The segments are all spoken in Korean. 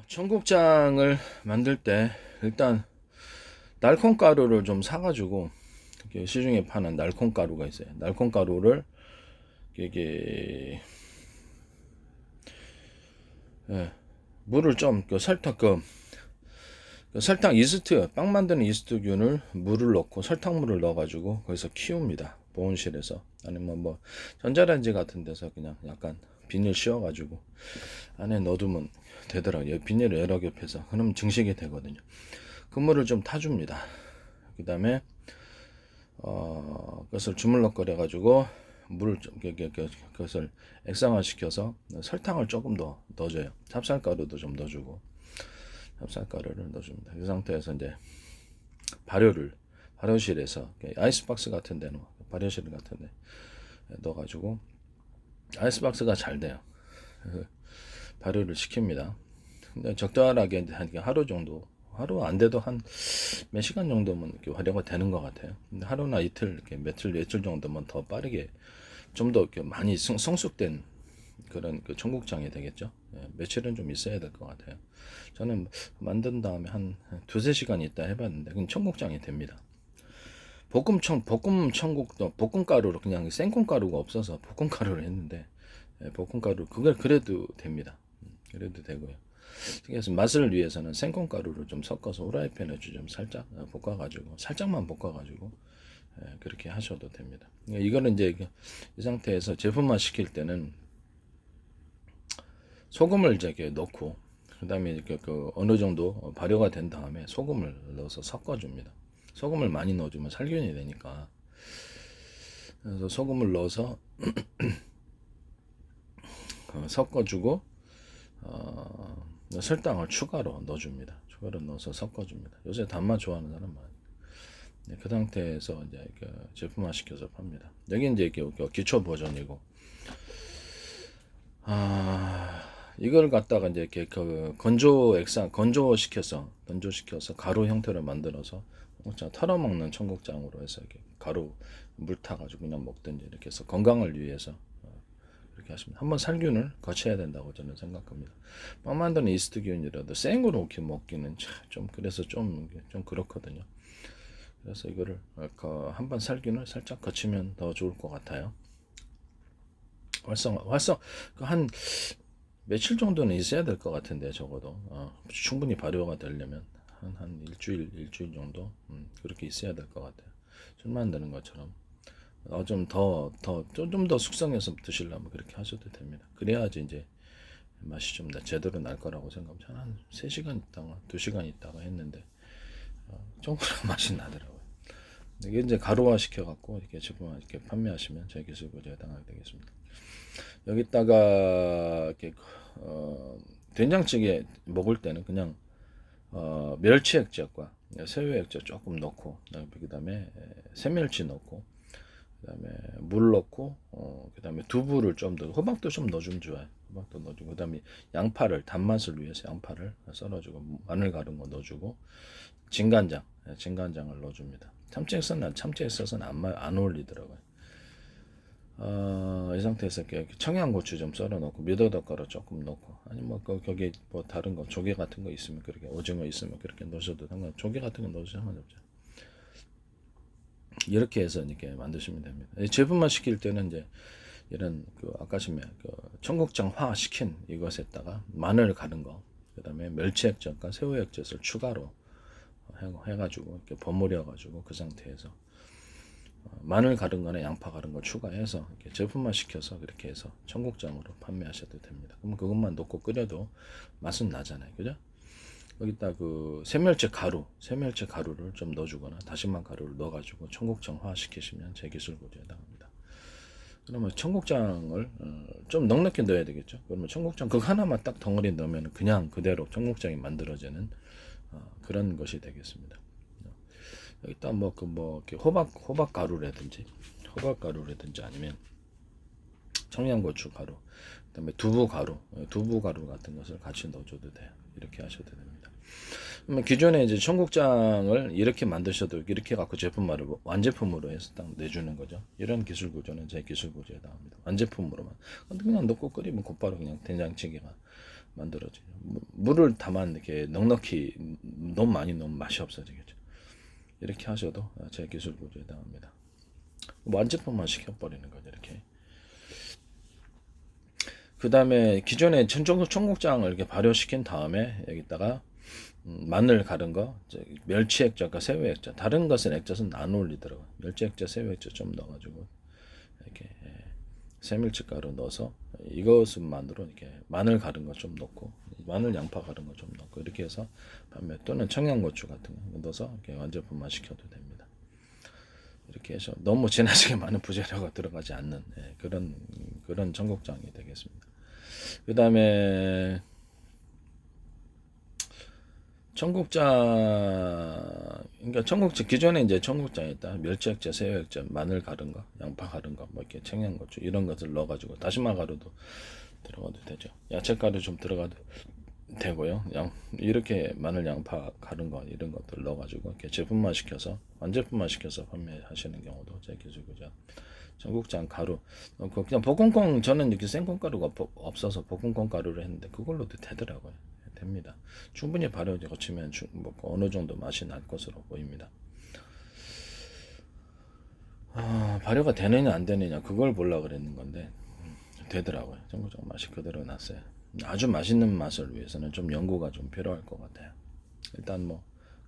청국장을 만들 때 일단 날콩가루를 좀 사가지고 시중에 파는 날콩가루가 있어요. 날콩가루를 이게 물을 좀 설탕 이스트 빵 만드는 이스트균을 물을 넣고 설탕물을 넣어가지고 거기서 키웁니다. 보온실에서 아니면 뭐 전자레인지 같은 데서 그냥 약간 비닐 씌워가지고 안에 넣어두면 되더라고요. 비닐을 여러 개 펴서 그러면 증식이 되거든요. 그 물을 좀 타줍니다. 그 다음에 그것을 주물럭거려 가지고 물을 좀 그것을 액상화 시켜서 설탕을 조금 더 넣어줘요. 찹쌀가루도 좀 넣어주고 찹쌀가루를 넣어줍니다. 그 상태에서 이제 발효실에서 아이스박스 같은 데는 발효실 같은 데 넣어가지고 아이스박스가 잘 돼요. 발효를 시킵니다. 근데 적절하게 한 하루 정도, 하루 안 돼도 한 몇 시간 정도면 이렇게 활용이 되는 것 같아요. 근데 하루나 이틀, 이렇게 며칠 정도면 더 빠르게 좀 더 이렇게 많이 성숙된 그런 그 청국장이 되겠죠. 며칠은 좀 있어야 될 것 같아요. 저는 만든 다음에 한 두세 시간 있다 해봤는데, 그건 청국장이 됩니다. 볶음가루로 그냥 생콩가루가 없어서 볶음가루를 했는데, 볶음가루, 그걸 그래도 됩니다. 그래도 되고요. 그래서 맛을 위해서는 생콩가루를 좀 섞어서 후라이팬에 좀 살짝 볶아가지고 살짝만 볶아가지고 그렇게 하셔도 됩니다. 이거는 이제 이 상태에서 제품화 시킬 때는 소금을 이제 넣고 그다음에 그 어느 정도 발효가 된 다음에 소금을 넣어서 섞어줍니다. 소금을 많이 넣어주면 살균이 되니까 그래서 소금을 넣어서 섞어주고 설탕을 추가로 넣어줍니다. 추가로 넣어서 섞어줍니다. 요새 단맛 좋아하는 사람 많아요. 네, 그 상태에서 이제 제품화 시켜서 팝니다. 여기 이제 기초 버전이고, 이걸 갖다가 이제 건조시켜서 가루 형태로 만들어서 청국장 털어먹는 청국장으로 해서 이렇게 가루 물 타가지고 그냥 먹든지 이렇게 해서 건강을 위해서 이렇게 하십니다. 한번 살균을 거쳐야 된다고 저는 생각합니다. 빵 만드는 이스트균이라도 생으로 이렇게 먹기는 좀 그래서 좀 그렇거든요. 그래서 이거를 한번 살균을 살짝 거치면 더 좋을 것 같아요. 한 며칠 정도는 있어야 될 것 같은데 적어도 충분히 발효가 되려면 한 일주일 정도 그렇게 있어야 될 것 같아요. 술 만드는 것처럼 좀 더 숙성해서 드시려면 그렇게 하셔도 됩니다. 그래야지 이제 맛이 좀 제대로 날 거라고 생각합니다. 한 3시간 있다가 2시간 있다가 했는데 좀 맛이 나더라고요. 이게 이제 가루화 시켜갖고 이렇게 제품 이렇게 판매하시면 저희 기술 고지에 해당하게 되겠습니다. 여기다가 이렇게 된장찌개 먹을 때는 그냥 멸치 액젓과 새우 액젓 조금 넣고 그다음에 새멸치 넣고 그다음에 물 넣고 그다음에 두부를 좀 더 호박도 좀 넣어주면 좋아요. 호박도 넣어주고 그다음에 양파를 단맛을 위해서 양파를 썰어주고 마늘 가른 거 넣어주고 진간장을 넣어줍니다. 참치에 써서는 안 어울리더라고요. 이 상태에서 이렇게 청양고추 좀 썰어 넣고 미더덕가루 조금 넣고 아니면 거기 뭐 다른 거 조개 같은 거 있으면 그렇게 오징어 있으면 그렇게 넣으셔도 조개 같은 거 넣으셔도 상관없죠. 이렇게 해서 이렇게 만드시면 됩니다. 제품만 시킬 때는 이제 이런 아까 청국장화 시킨 이것에다가 마늘 가른 거, 그다음에 멸치 액젓과 새우 액젓을 추가로 해가지고 이렇게 버무려가지고 그 상태에서 마늘 가른 거나 양파 가른 거 추가해서 이렇게 제품만 시켜서 그렇게 해서 청국장으로 판매하셔도 됩니다. 그럼 그것만 넣고 끓여도 맛은 나잖아요, 그죠? 여기다 새멸치 가루를 좀 넣어주거나 다시마 가루를 넣어가지고 청국장화 시키시면 제 기술 고지에 해당합니다. 그러면 청국장을 좀 넉넉히 넣어야 되겠죠. 그러면 청국장 그거 하나만 딱 덩어리 넣으면 그냥 그대로 청국장이 만들어지는 그런 것이 되겠습니다. 여기다 이렇게 호박 가루라든지 아니면 청양고추 가루, 그다음에 두부 가루 같은 것을 같이 넣어줘도 돼요. 이렇게 하셔도 됩니다. 그러면 기존에 이제 청국장을 이렇게 만드셔도 이렇게 갖고 제품화를 완제품으로 해서 딱 내주는 거죠. 이런 기술 구조는 제 기술 구조에 해당합니다. 완제품으로만 그냥 넣고 끓이면 곧바로 그냥 된장찌개가 만들어지죠. 물을 다만 이렇게 넉넉히 너무 많이 넣으면 맛이 없어지겠죠. 이렇게 하셔도 제 기술 구조에 해당합니다. 완제품만 시켜버리는 거죠. 이렇게. 그 다음에 기존에 청국장을 이렇게 발효시킨 다음에 여기다가 마늘 가른 거, 멸치 액젓과 새우 액젓, 다른 것은 액젓은 안 올리더라고요. 멸치 액젓, 새우 액젓 좀 넣어가지고 이렇게 새밀치가루 넣어서 이것만으로 이렇게 마늘 가른 거 좀 넣고 마늘 양파 가른 거 좀 넣고 이렇게 해서 판매, 또는 청양고추 같은 거 넣어서 이렇게 완제품만 시켜도 됩니다. 이렇게 해서 너무 지나치게 많은 부재료가 들어가지 않는 그런 청국장이 되겠습니다. 그 다음에 청국장, 그러니까 청국장 기존에 이제 청국장에 있다 멸치액젓, 새우액젓, 마늘 가른 거, 양파 가른 거, 뭐 이렇게 청양고추 이런 것을 넣어가지고 다시마 가루도 들어가도 되죠. 야채 가루 좀 들어가도 되고요. 이렇게 마늘, 양파 가른 거 이런 것들 넣어가지고 이렇게 제품만 시켜서 완제품만 시켜서 판매하시는 경우도 제 기술이죠. 청국장 가루, 그냥 볶음콩, 저는 이렇게 생콩가루가 없어서 볶음콩 가루를 했는데 그걸로도 되더라고요. 됩니다. 충분히 발효 거치면 어느 정도 맛이 날 것으로 보입니다. 발효가 되느냐 안 되느냐 그걸 보려고 그랬는 건데 되더라고요. 청국장 맛이 그대로 났어요. 아주 맛있는 맛을 위해서는 좀 연구가 좀 필요할 것 같아요. 일단 뭐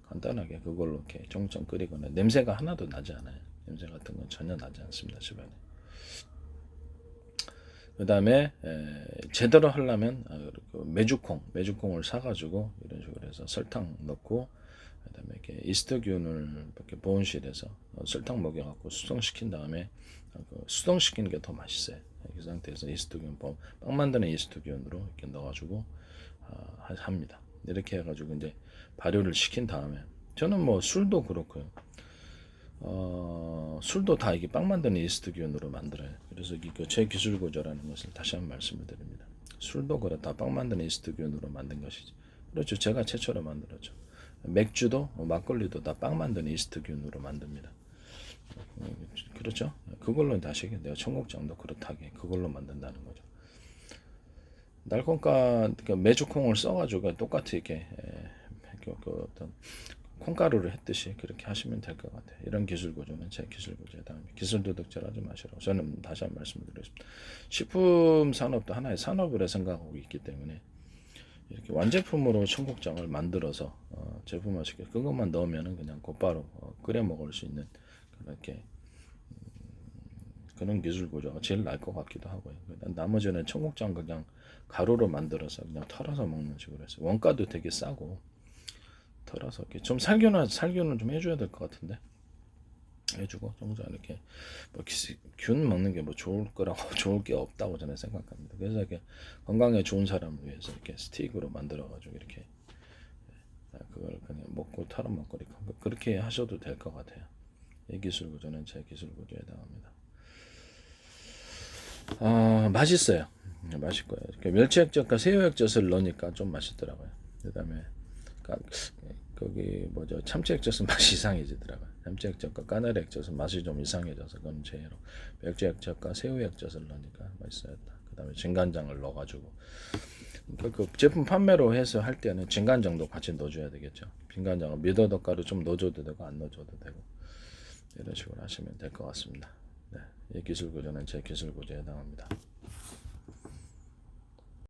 간단하게 그걸로 이렇게 청국장 끓이거나 냄새가 하나도 나지 않아요. 냄새 같은 건 전혀 나지 않습니다. 집안에. 그 다음에 제대로 하려면 메주콩을 사가지고 이런 식으로 해서 설탕 넣고 그 다음에 이렇게 이스트균을 이렇게 보온실에서 설탕 먹여갖고 수동시킨 다음에 수동시키는 게 더 맛있어요. 이 상태에서 이스트균 빵 만드는 이스트균으로 이렇게 넣어가지고 합니다. 이렇게 해가지고 이제 발효를 시킨 다음에 저는 뭐 술도 그렇고요. 술도 다 이게 빵 만드는 이스트균으로 만들어요. 그래서 제 기술 구조라는 것을 다시 한번 말씀을 드립니다. 술도 그렇다 빵 만드는 이스트균으로 만든 것이지. 그렇죠. 제가 최초로 만들었죠. 맥주도 막걸리도 다 빵 만드는 이스트균으로 만듭니다. 그렇죠. 그걸로 다시 내가 청국장도 그렇다게 그걸로 만든다는 거죠. 날콩가 그러니까 메주콩을 써가지고 똑같이 이렇게 어떤 콩가루를 했듯이 그렇게 하시면 될 것 같아요. 이런 기술 구조는 제 기술 구조에 해당합니다. 기술 도둑질 하지 마시라고 저는 다시 한번 말씀드리겠습니다. 식품 산업도 하나의 산업으로 생각하고 있기 때문에 이렇게 완제품으로 청국장을 만들어서 제품화시켜 그것만 넣으면은 그냥 곧바로 끓여 먹을 수 있는 그렇게 그런 기술 구조가 제일 나을 것 같기도 하고요. 나머지는 청국장 그냥 가루로 만들어서 그냥 털어서 먹는 식으로 해서 원가도 되게 싸고 털어서 이렇게 좀 살균을 좀 해줘야 될 것 같은데 해주고 청국장 이렇게 뭐 균 먹는 게 뭐 좋을 거라고 좋을 게 없다고 저는 생각합니다. 그래서 이렇게 건강에 좋은 사람을 위해서 이렇게 스틱으로 만들어 가지고 이렇게 그걸 그냥 먹고 털어 먹고 그렇게 하셔도 될 것 같아요. 이 기술 구조는 제 기술 구조에 해당합니다. 맛있어요. 맛있고요. 이렇게 멸치 액젓과 새우 액젓을 넣으니까 좀 맛있더라고요. 그다음에 거기 뭐죠 참치 액젓은 맛이 이상해지더라고요. 참치 액젓과 까나리 액젓은 맛이 좀 이상해져서 그건 제로. 멸치 액젓과 새우 액젓을 넣으니까 맛있었다. 그다음에 진간장을 넣어가지고 그 제품 판매로 해서 할 때는 진간장도 같이 넣어줘야 되겠죠. 진간장은 미더덕 가루 좀 넣어줘도 되고 안 넣어줘도 되고 이런 식으로 하시면 될 것 같습니다. 네, 이 기술 구조는 제 기술 구조에 해당합니다.